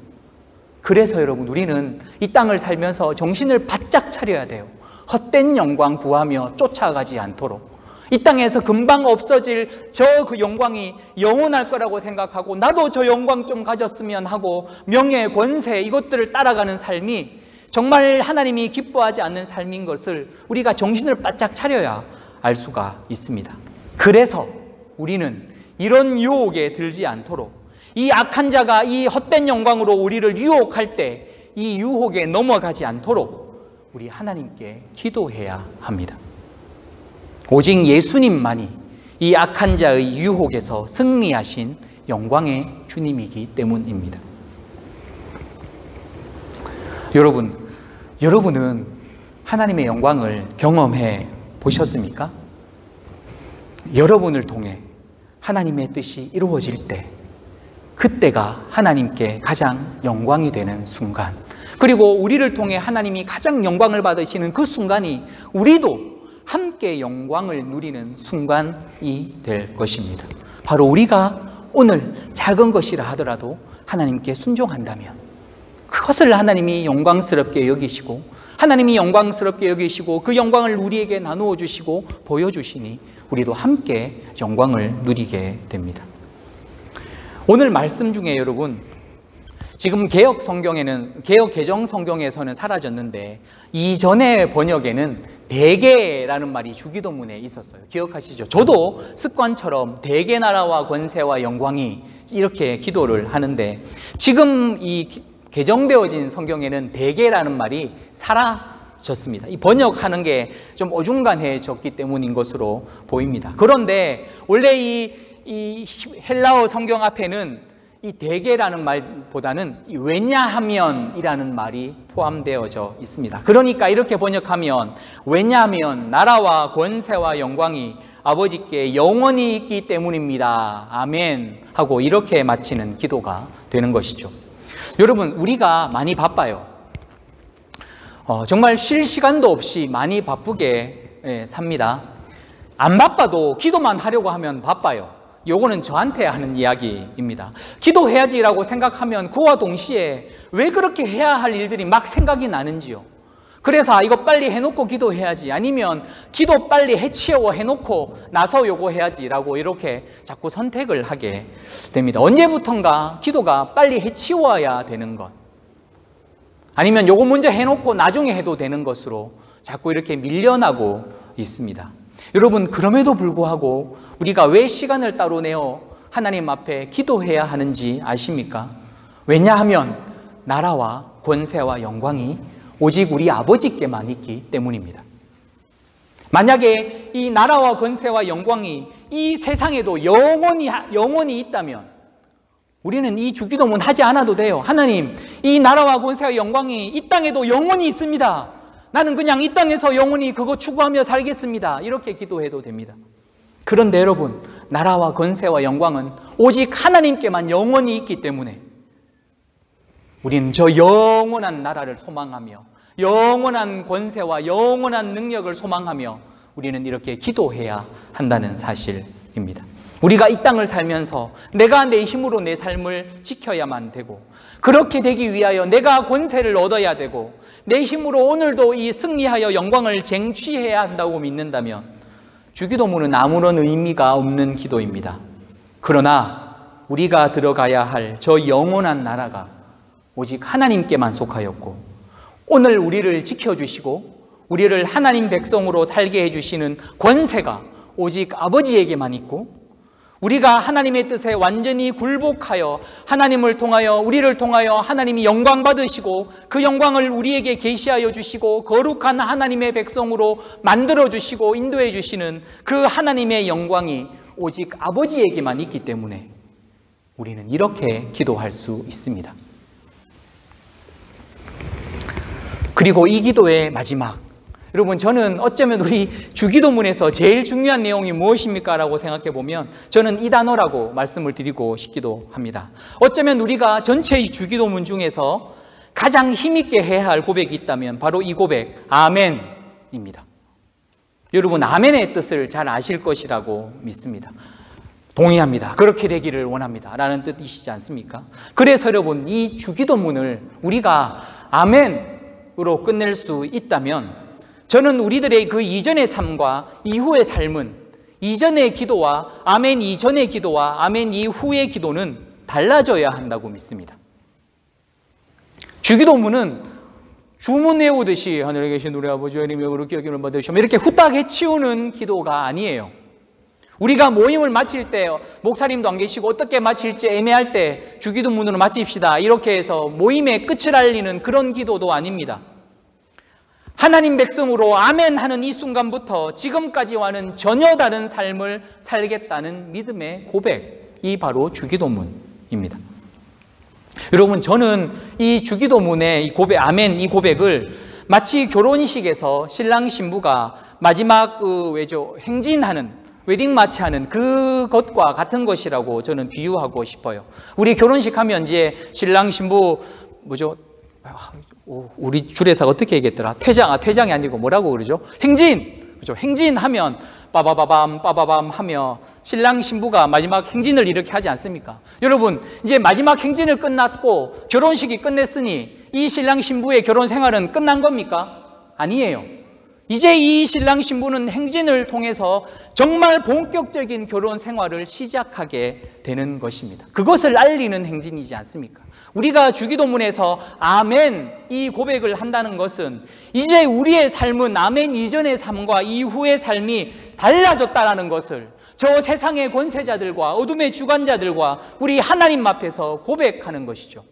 그래서 여러분, 우리는 이 땅을 살면서 정신을 바짝 차려야 돼요. 헛된 영광 구하며 쫓아가지 않도록. 이 땅에서 금방 없어질 그 영광이 영원할 거라고 생각하고 나도 저 영광 좀 가졌으면 하고 명예, 권세 이것들을 따라가는 삶이 정말 하나님이 기뻐하지 않는 삶인 것을 우리가 정신을 바짝 차려야 알 수가 있습니다. 그래서 우리는 이런 유혹에 들지 않도록, 이 악한 자가 이 헛된 영광으로 우리를 유혹할 때 이 유혹에 넘어가지 않도록 우리 하나님께 기도해야 합니다. 오직 예수님만이 이 악한 자의 유혹에서 승리하신 영광의 주님이기 때문입니다. 여러분은 하나님의 영광을 경험해 보셨습니까? 여러분을 통해 하나님의 뜻이 이루어질 때, 그때가 하나님께 가장 영광이 되는 순간, 그리고 우리를 통해 하나님이 가장 영광을 받으시는 그 순간이 우리도 함께 영광을 누리는 순간이 될 것입니다. 바로 우리가 오늘 작은 것이라 하더라도 하나님께 순종한다면 그것을 하나님이 영광스럽게 여기시고 하나님이 영광스럽게 여기시고 그 영광을 우리에게 나누어 주시고 보여주시니 우리도 함께 영광을 누리게 됩니다. 오늘 말씀 중에 여러분, 지금 개혁 개정 성경에서는 사라졌는데 이전의 번역에는 대개라는 말이 주기도문에 있었어요. 기억하시죠? 저도 습관처럼 대개 나라와 권세와 영광이 이렇게 기도를 하는데 지금 이 개정되어진 성경에는 대개라는 말이 사라졌습니다. 이 번역하는 게 좀 어중간해졌기 때문인 것으로 보입니다. 그런데 원래 이 헬라어 성경 앞에는 이 대개라는 말보다는 왜냐하면이라는 말이 포함되어져 있습니다. 그러니까 이렇게 번역하면 왜냐하면 나라와 권세와 영광이 아버지께 영원히 있기 때문입니다. 아멘 하고 이렇게 마치는 기도가 되는 것이죠. 여러분, 우리가 많이 바빠요. 정말 쉴 시간도 없이 많이 바쁘게 삽니다. 안 바빠도 기도만 하려고 하면 바빠요. 요거는 저한테 하는 이야기입니다. 기도해야지라고 생각하면 그와 동시에 왜 그렇게 해야 할 일들이 막 생각이 나는지요. 그래서 이거 빨리 해놓고 기도해야지, 아니면 기도 빨리 해치워 해놓고 나서 요거 해야지라고 이렇게 자꾸 선택을 하게 됩니다. 언제부턴가 기도가 빨리 해치워야 되는 것, 아니면 요거 먼저 해놓고 나중에 해도 되는 것으로 자꾸 이렇게 밀려나고 있습니다. 여러분, 그럼에도 불구하고 우리가 왜 시간을 따로 내어 하나님 앞에 기도해야 하는지 아십니까? 왜냐하면 나라와 권세와 영광이 오직 우리 아버지께만 있기 때문입니다. 만약에 이 나라와 권세와 영광이 이 세상에도 영원히 있다면 우리는 이 주기도문 하지 않아도 돼요. 하나님, 이 나라와 권세와 영광이 이 땅에도 영원히 있습니다. 나는 그냥 이 땅에서 영원히 그거 추구하며 살겠습니다. 이렇게 기도해도 됩니다. 그런데 여러분, 나라와 권세와 영광은 오직 하나님께만 영원히 있기 때문에 우리는 저 영원한 나라를 소망하며 영원한 권세와 영원한 능력을 소망하며 우리는 이렇게 기도해야 한다는 사실입니다. 우리가 이 땅을 살면서 내가 내 힘으로 내 삶을 지켜야만 되고, 그렇게 되기 위하여 내가 권세를 얻어야 되고, 내 힘으로 오늘도 이 승리하여 영광을 쟁취해야 한다고 믿는다면 주기도문은 아무런 의미가 없는 기도입니다. 그러나 우리가 들어가야 할 저 영원한 나라가 오직 하나님께만 속하였고, 오늘 우리를 지켜주시고 우리를 하나님 백성으로 살게 해주시는 권세가 오직 아버지에게만 있고, 우리가 하나님의 뜻에 완전히 굴복하여 하나님을 통하여 우리를 통하여 하나님이 영광 받으시고 그 영광을 우리에게 계시하여 주시고 거룩한 하나님의 백성으로 만들어 주시고 인도해 주시는 그 하나님의 영광이 오직 아버지에게만 있기 때문에 우리는 이렇게 기도할 수 있습니다. 그리고 이 기도의 마지막, 여러분, 저는 어쩌면 우리 주기도문에서 제일 중요한 내용이 무엇입니까? 라고 생각해 보면 저는 이 단어라고 말씀을 드리고 싶기도 합니다. 어쩌면 우리가 전체 이 주기도문 중에서 가장 힘있게 해야 할 고백이 있다면 바로 이 고백, 아멘입니다. 여러분, 아멘의 뜻을 잘 아실 것이라고 믿습니다. 동의합니다. 그렇게 되기를 원합니다. 라는 뜻이시지 않습니까? 그래서 여러분, 이 주기도문을 우리가 아멘으로 끝낼 수 있다면 저는 우리들의 그 이전의 삶과 이후의 삶은, 이전의 기도와 아멘 이전의 기도와 아멘 이후의 기도는 달라져야 한다고 믿습니다. 주기도문은 주문 외우듯이 하늘에 계신 우리 아버지 하나님의 그렇게 여김을 받으시면 이렇게 후딱 해치우는 기도가 아니에요. 우리가 모임을 마칠 때 목사님도 안 계시고 어떻게 마칠지 애매할 때 주기도문으로 마칩시다 이렇게 해서 모임의 끝을 알리는 그런 기도도 아닙니다. 하나님 백성으로 아멘 하는 이 순간부터 지금까지와는 전혀 다른 삶을 살겠다는 믿음의 고백이 바로 주기도문입니다. 여러분, 저는 이 주기도문의 이 고백, 아멘 이 고백을 마치 결혼식에서 신랑 신부가 마지막 행진하는, 웨딩 마치하는 그것과 같은 것이라고 저는 비유하고 싶어요. 우리 결혼식 하면 이제 신랑 신부 우리 줄에서 어떻게 얘기했더라? 퇴장이 아니고 뭐라고 그러죠? 행진! 그죠? 행진하면 빠바바밤 빠바밤 하며 신랑 신부가 마지막 행진을 이렇게 하지 않습니까? 여러분, 이제 마지막 행진을 끝났고 결혼식이 끝냈으니 이 신랑 신부의 결혼 생활은 끝난 겁니까? 아니에요. 이제 이 신랑 신부는 행진을 통해서 정말 본격적인 결혼 생활을 시작하게 되는 것입니다. 그것을 알리는 행진이지 않습니까? 우리가 주기도문에서 아멘 이 고백을 한다는 것은 이제 우리의 삶은 아멘 이전의 삶과 이후의 삶이 달라졌다는 것을 저 세상의 권세자들과 어둠의 주관자들과 우리 하나님 앞에서 고백하는 것이죠.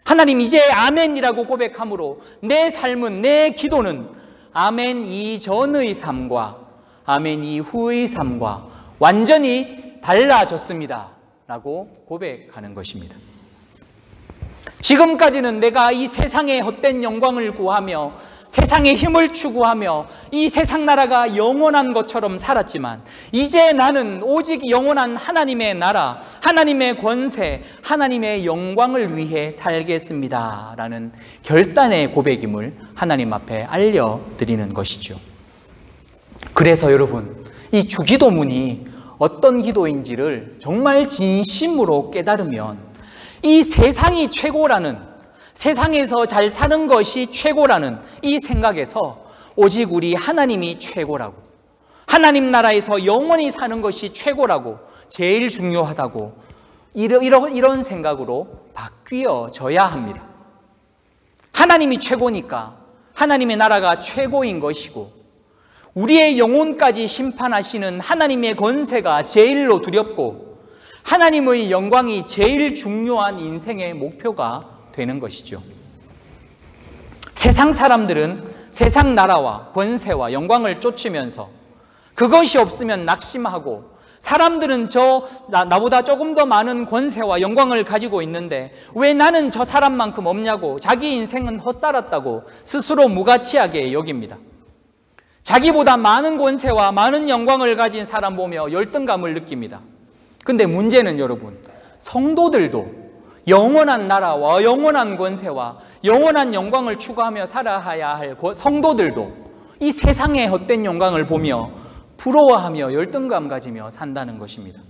하나님, 이제 아멘이라고 고백함으로 내 삶은, 내 기도는 아멘 이전의 삶과 아멘 이후의 삶과 완전히 달라졌습니다 라고 고백하는 것입니다. 지금까지는 내가 이 세상의 헛된 영광을 구하며 세상의 힘을 추구하며 이 세상 나라가 영원한 것처럼 살았지만 이제 나는 오직 영원한 하나님의 나라, 하나님의 권세, 하나님의 영광을 위해 살겠습니다 라는 결단의 고백임을 하나님 앞에 알려드리는 것이죠. 그래서 여러분, 이 주기도문이 어떤 기도인지를 정말 진심으로 깨달으면 이 세상이 최고라는, 세상에서 잘 사는 것이 최고라는 이 생각에서 오직 우리 하나님이 최고라고, 하나님 나라에서 영원히 사는 것이 최고라고, 제일 중요하다고 이런 생각으로 바뀌어져야 합니다. 하나님이 최고니까 하나님의 나라가 최고인 것이고 우리의 영혼까지 심판하시는 하나님의 권세가 제일로 두렵고 하나님의 영광이 제일 중요한 인생의 목표가 되는 것이죠. 세상 사람들은 세상 나라와 권세와 영광을 쫓으면서 그것이 없으면 낙심하고, 사람들은 나보다 조금 더 많은 권세와 영광을 가지고 있는데 왜 나는 저 사람만큼 없냐고 자기 인생은 헛살았다고 스스로 무가치하게 여깁니다. 자기보다 많은 권세와 많은 영광을 가진 사람 보며 열등감을 느낍니다. 근데 문제는 여러분, 성도들도 영원한 나라와 영원한 권세와 영원한 영광을 추구하며 살아야 할 성도들도 이 세상의 헛된 영광을 보며 부러워하며 열등감 가지며 산다는 것입니다.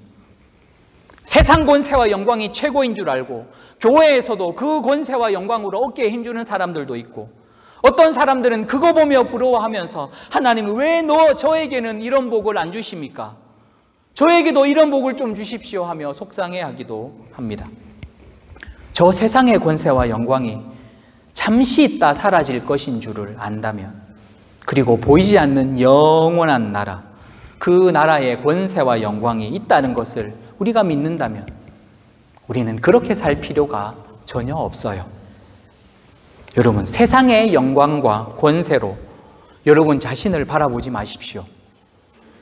세상 권세와 영광이 최고인 줄 알고 교회에서도 그 권세와 영광으로 어깨에 힘주는 사람들도 있고, 어떤 사람들은 그거 보며 부러워하면서 하나님, 왜 저에게는 이런 복을 안 주십니까? 저에게도 이런 복을 좀 주십시오 하며 속상해하기도 합니다. 저 세상의 권세와 영광이 잠시 있다 사라질 것인 줄을 안다면, 그리고 보이지 않는 영원한 나라, 그 나라의 권세와 영광이 있다는 것을 우리가 믿는다면 우리는 그렇게 살 필요가 전혀 없어요. 여러분, 세상의 영광과 권세로 여러분 자신을 바라보지 마십시오.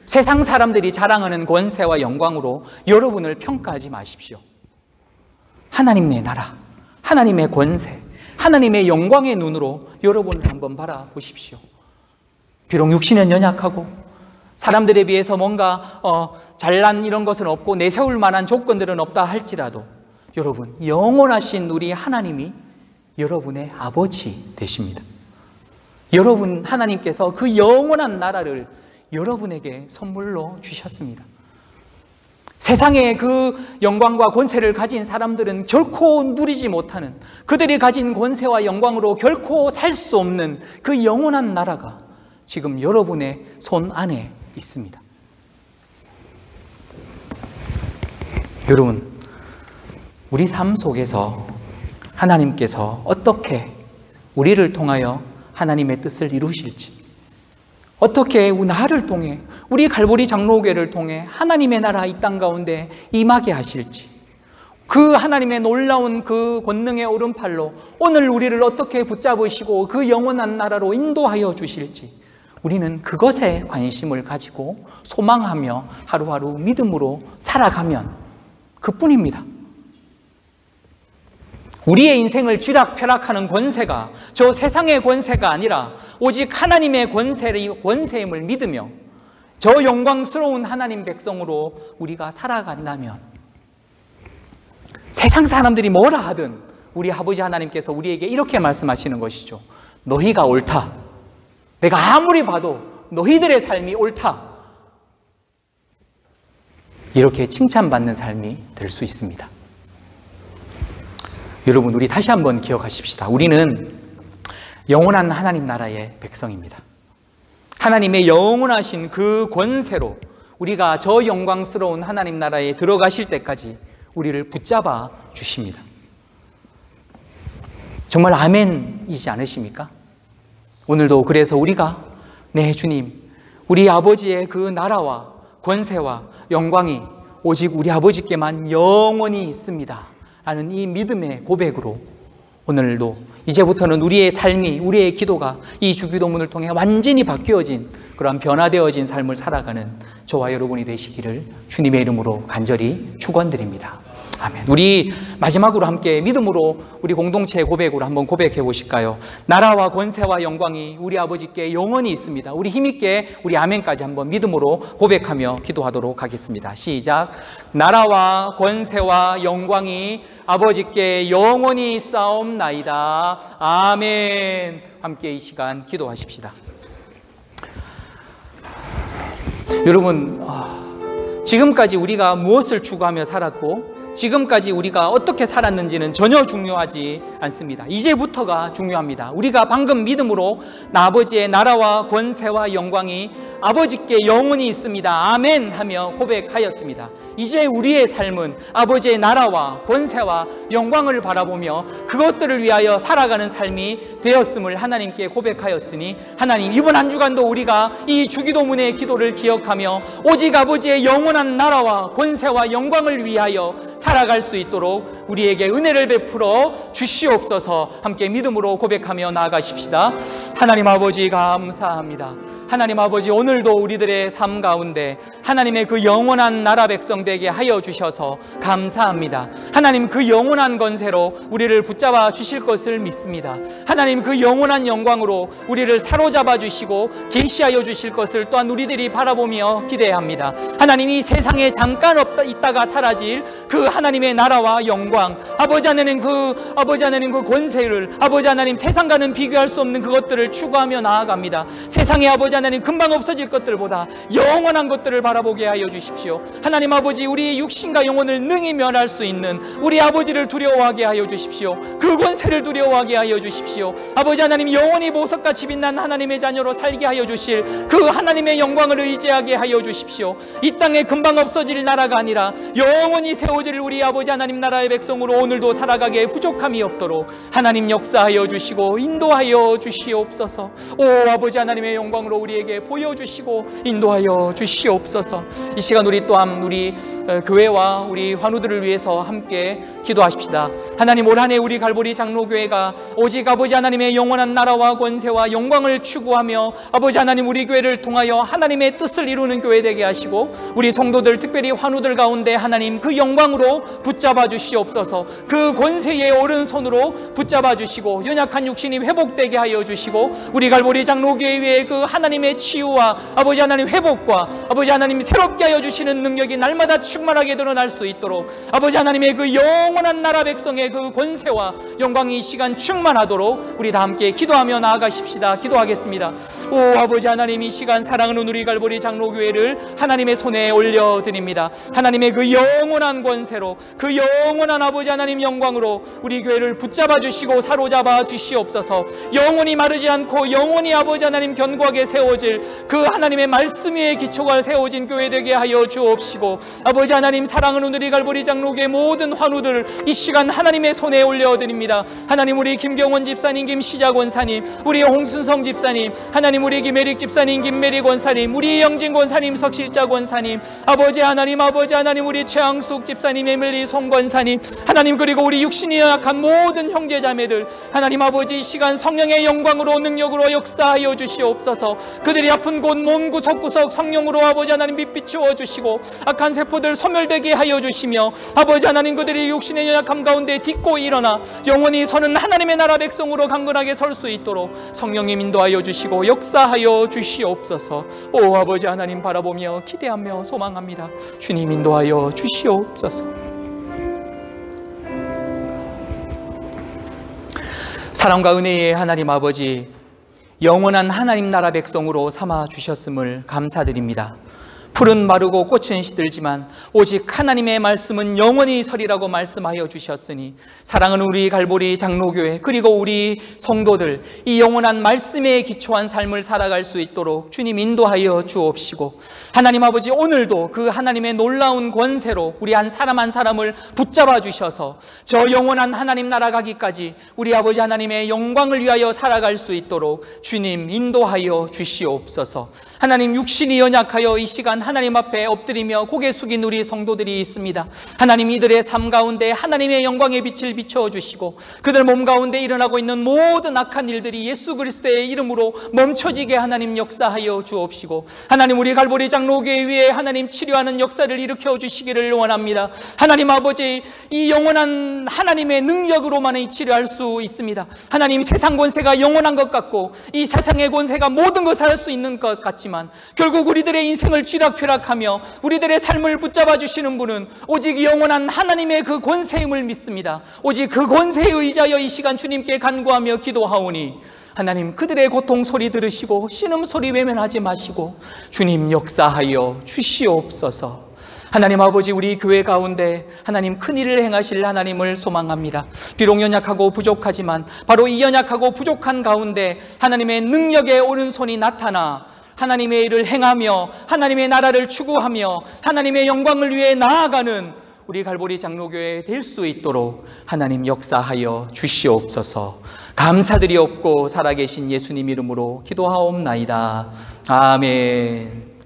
세상 사람들이 자랑하는 권세와 영광으로 여러분을 평가하지 마십시오. 하나님의 나라, 하나님의 권세, 하나님의 영광의 눈으로 여러분을 한번 바라보십시오. 비록 육신은 연약하고 사람들에 비해서 뭔가 잘난 이런 것은 없고 내세울 만한 조건들은 없다 할지라도 여러분, 영원하신 우리 하나님이 여러분의 아버지 되십니다. 여러분, 하나님께서 그 영원한 나라를 여러분에게 선물로 주셨습니다. 세상의 그 영광과 권세를 가진 사람들은 결코 누리지 못하는, 그들이 가진 권세와 영광으로 결코 살 수 없는 그 영원한 나라가 지금 여러분의 손 안에 있습니다. 여러분, 우리 삶 속에서 하나님께서 어떻게 우리를 통하여 하나님의 뜻을 이루실지, 어떻게 나를 통해, 우리 갈보리 장로교회를 통해 하나님의 나라 이 땅 가운데 임하게 하실지, 그 하나님의 놀라운 그 권능의 오른팔로 오늘 우리를 어떻게 붙잡으시고 그 영원한 나라로 인도하여 주실지, 우리는 그것에 관심을 가지고 소망하며 하루하루 믿음으로 살아가면 그뿐입니다. 우리의 인생을 쥐락펴락하는 권세가 저 세상의 권세가 아니라 오직 하나님의 권세임을 믿으며 저 영광스러운 하나님 백성으로 우리가 살아간다면, 세상 사람들이 뭐라 하든 우리 아버지 하나님께서 우리에게 이렇게 말씀하시는 것이죠. 너희가 옳다. 내가 아무리 봐도 너희들의 삶이 옳다, 이렇게 칭찬받는 삶이 될 수 있습니다. 여러분, 우리 다시 한번 기억하십시다. 우리는 영원한 하나님 나라의 백성입니다. 하나님의 영원하신 그 권세로 우리가 저 영광스러운 하나님 나라에 들어가실 때까지 우리를 붙잡아 주십니다. 정말 아멘이지 않으십니까? 오늘도 그래서 우리가 네 주님, 우리 아버지의 그 나라와 권세와 영광이 오직 우리 아버지께만 영원히 있습니다 라는 이 믿음의 고백으로 오늘도 이제부터는 우리의 삶이, 우리의 기도가 이 주기도문을 통해 완전히 바뀌어진 그러한 변화되어진 삶을 살아가는 저와 여러분이 되시기를 주님의 이름으로 간절히 축원드립니다. 아멘. 우리 마지막으로 함께 믿음으로 우리 공동체의 고백으로 한번 고백해 보실까요? 나라와 권세와 영광이 우리 아버지께 영원히 있습니다. 우리 힘있게 우리 아멘까지 한번 믿음으로 고백하며 기도하도록 하겠습니다. 시작. 나라와 권세와 영광이 아버지께 영원히 있사옵나이다. 아멘. 함께 이 시간 기도하십시다. 여러분, 지금까지 우리가 무엇을 추구하며 살았고 지금까지 우리가 어떻게 살았는지는 전혀 중요하지 않습니다. 이제부터가 중요합니다. 우리가 방금 믿음으로 아버지의 나라와 권세와 영광이 아버지께 영원히 있습니다. 아멘 하며 고백하였습니다. 이제 우리의 삶은 아버지의 나라와 권세와 영광을 바라보며 그것들을 위하여 살아가는 삶이 되었음을 하나님께 고백하였으니 하나님, 이번 한 주간도 우리가 이 주기도문의 기도를 기억하며 오직 아버지의 영원한 나라와 권세와 영광을 위하여 살아갈 수 있도록 우리에게 은혜를 베풀어 주시옵소서. 함께 믿음으로 고백하며 나아가십시다. 하나님 아버지 감사합니다. 하나님 아버지, 오늘도 우리들의 삶 가운데 하나님의 그 영원한 나라 백성 되게 하여 주셔서 감사합니다. 하나님, 그 영원한 권세로 우리를 붙잡아 주실 것을 믿습니다. 하나님, 그 영원한 영광으로 우리를 사로잡아 주시고 계시하여 주실 것을 또한 우리들이 바라보며 기대합니다. 하나님, 이 세상에 잠깐 있다가 사라질 그 하나님의 나라와 영광, 아버지 하나님 그 권세를, 아버지 하나님 세상과는 비교할 수 없는 그것들을 추구하며 나아갑니다. 세상에 아버지 하나님 금방 없어질 것들보다 영원한 것들을 바라보게 하여 주십시오. 하나님 아버지, 우리의 육신과 영혼을 능히 면할 수 있는 우리 아버지를 두려워하게 하여 주십시오. 그 권세를 두려워하게 하여 주십시오. 아버지 하나님, 영원히 보석같이 빛난 하나님의 자녀로 살게 하여 주실 그 하나님의 영광을 의지하게 하여 주십시오. 이 땅에 금방 없어질 나라가 아니라 영원히 세워질 우리 아버지 하나님 나라의 백성으로 오늘도 살아가기에 부족함이 없도록 하나님 역사하여 주시고 인도하여 주시옵소서. 오 아버지 하나님의 영광으로 우리에게 보여주시고 인도하여 주시옵소서. 이 시간 우리 또한 우리 교회와 우리 환우들을 위해서 함께 기도하십시다. 하나님, 올 한 해 우리 갈보리 장로교회가 오직 아버지 하나님의 영원한 나라와 권세와 영광을 추구하며 아버지 하나님 우리 교회를 통하여 하나님의 뜻을 이루는 교회 되게 하시고 우리 성도들, 특별히 환우들 가운데 하나님 그 영광으로 붙잡아 주시옵소서. 그 권세의 오른손으로 붙잡아 주시고 연약한 육신이 회복되게 하여 주시고 우리 갈보리 장로교회의 그 하나님의 치유와 아버지 하나님 회복과 아버지 하나님 새롭게 하여 주시는 능력이 날마다 충만하게 드러날 수 있도록 아버지 하나님의 그 영원한 나라 백성의 그 권세와 영광이 이 시간 충만하도록 우리 다 함께 기도하며 나아가십시다. 기도하겠습니다. 오 아버지 하나님, 이 시간 사랑하는 우리 갈보리 장로교회를 하나님의 손에 올려드립니다. 하나님의 그 영원한 권세로, 그 영원한 아버지 하나님 영광으로 우리 교회를 붙잡아 주시고 사로잡아 주시옵소서. 영원히 마르지 않고 영원히 아버지 하나님 견고하게 세워질 그 하나님의 말씀 위에 기초가 세워진 교회 되게 하여 주옵시고 아버지 하나님, 사랑하는 우리 갈보리 장로교회 모든 환우들 이 시간 하나님의 손에 올려드립니다. 하나님, 우리 김경원 집사님, 김시자 권사님, 우리 홍순성 집사님, 하나님 우리 김혜릭 집사님, 김메리 권사님, 우리 영진 권사님, 석실자 권사님, 아버지 하나님 우리 최항숙 집사님, 에밀리 송 권사님, 하나님 그리고 우리 육신이 연약한 모든 형제 자매들 하나님 아버지, 이 시간 성령의 영광으로 능력으로 역사하여 주시옵소서. 그들이 아픈 곳 몸 구석구석 성령으로 아버지 하나님 빛 비추어 주시고 악한 세포들 소멸되게 하여 주시며 아버지 하나님 그들이 육신의 연약함 가운데 딛고 일어나 영원히 서는 하나님의 나라 백성으로 강건하게 설 수 있도록 성령님 인도하여 주시고 역사하여 주시옵소서. 오 아버지 하나님 바라보며 기대하며 소망합니다. 주님 인도하여 주시옵소서. 사랑과 은혜의 하나님 아버지, 영원한 하나님 나라 백성으로 삼아 주셨음을 감사드립니다. 풀은 마르고 꽃은 시들지만 오직 하나님의 말씀은 영원히 서리라고 말씀하여 주셨으니 사랑하는 우리 갈보리 장로교회 그리고 우리 성도들 이 영원한 말씀에 기초한 삶을 살아갈 수 있도록 주님 인도하여 주옵시고, 하나님 아버지 오늘도 그 하나님의 놀라운 권세로 우리 한 사람 한 사람을 붙잡아 주셔서 저 영원한 하나님 나라 가기까지 우리 아버지 하나님의 영광을 위하여 살아갈 수 있도록 주님 인도하여 주시옵소서. 하나님, 육신이 연약하여 이 시간 하나님 앞에 엎드리며 고개 숙인 우리 성도들이 있습니다. 하나님, 이들의 삶 가운데 하나님의 영광의 빛을 비춰주시고 그들 몸 가운데 일어나고 있는 모든 악한 일들이 예수 그리스도의 이름으로 멈춰지게 하나님 역사하여 주옵시고, 하나님, 우리 갈보리 장로교회 위에 하나님 치료하는 역사를 일으켜 주시기를 원합니다. 하나님 아버지, 이 영원한 하나님의 능력으로만이 치료할 수 있습니다. 하나님, 세상 권세가 영원한 것 같고 이 세상의 권세가 모든 것을 할 수 있는 것 같지만 결국 우리들의 인생을 쥐락펴락하며 우리들의 삶을 붙잡아 주시는 분은 오직 영원한 하나님의 그 권세임을 믿습니다. 오직 그 권세에 의지하여 이 시간 주님께 간구하며 기도하오니 하나님, 그들의 고통 소리 들으시고 신음소리 외면하지 마시고 주님 역사하여 주시옵소서. 하나님 아버지, 우리 교회 가운데 하나님 큰일을 행하실 하나님을 소망합니다. 비록 연약하고 부족하지만 바로 이 연약하고 부족한 가운데 하나님의 능력의 오른손이 나타나 하나님의 일을 행하며 하나님의 나라를 추구하며 하나님의 영광을 위해 나아가는 우리 갈보리 장로교회 될 수 있도록 하나님 역사하여 주시옵소서. 감사드리옵고 살아계신 예수님 이름으로 기도하옵나이다. 아멘.